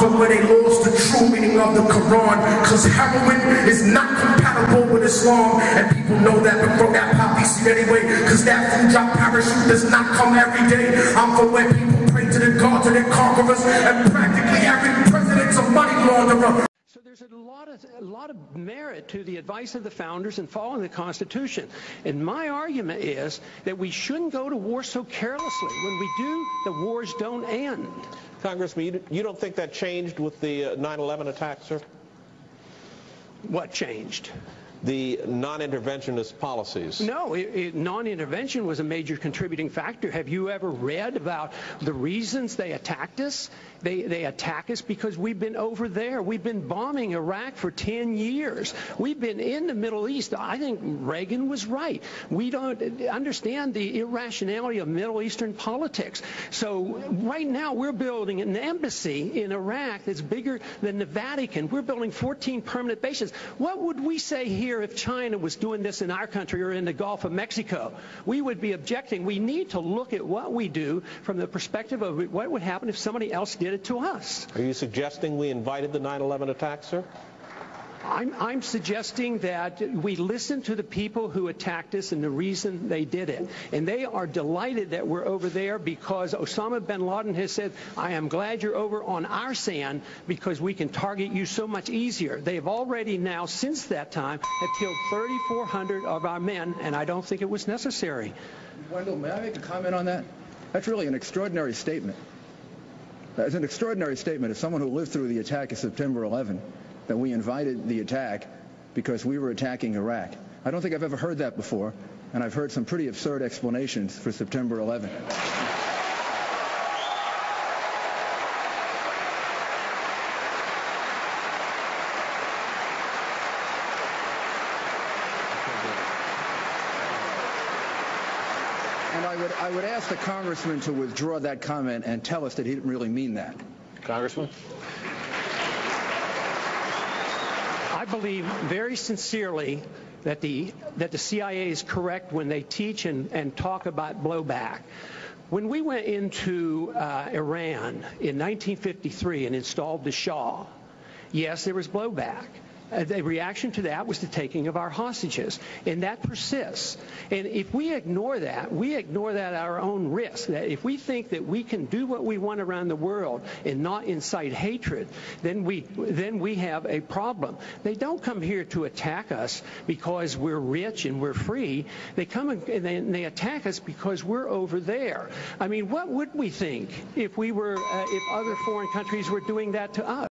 from where they lost the true meaning of the Quran, because heroin is not compatible with Islam, and people know that, but throw that poppy seed anyway, because that food drop parachute does not come every day. I'm from where people pray to the gods of their conquerors, and practically every president's a money launderer. So there's a lot of merit to the advice of the founders and following the Constitution. And my argument is that we shouldn't go to war so carelessly. When we do, the wars don't end. Congressman, you don't think that changed with the 9/11 attack, sir? What changed? The non-interventionist policies. No, non-intervention was a major contributing factor. Have you ever read about the reasons they attacked us? They attack us because we've been over there. We've been bombing Iraq for 10 years. We've been in the Middle East. I think Reagan was right. We don't understand the irrationality of Middle Eastern politics. So right now we're building an embassy in Iraq that's bigger than the Vatican. We're building 14 permanent bases. What would we say here if China was doing this in our country or in the Gulf of Mexico? We would be objecting. We need to look at what we do from the perspective of what would happen if somebody else did it to us. Are you suggesting we invited the 9/11 attack, sir? I'm suggesting that we listen to the people who attacked us and the reason they did it. And they are delighted that we're over there because Osama bin Laden has said, I am glad you're over on our sand because we can target you so much easier. They've already now, since that time, have killed 3,400 of our men, and I don't think it was necessary. Wendell, may I make a comment on that? That's really an extraordinary statement. It's an extraordinary statement as someone who lived through the attack of September 11, that we invited the attack because we were attacking Iraq. I don't think I've ever heard that before, and I've heard some pretty absurd explanations for September 11. And I would ask the congressman to withdraw that comment and tell us that he didn't really mean that. Congressman? I believe very sincerely that the CIA is correct when they teach and talk about blowback. When we went into Iran in 1953 and installed the Shah, yes, there was blowback. The reaction to that was the taking of our hostages, and that persists. And if we ignore that at our own risk. That if we think that we can do what we want around the world and not incite hatred, then we have a problem. They don't come here to attack us because we're rich and we're free. They come and they attack us because we're over there. I mean, what would we think if we were if other foreign countries were doing that to us?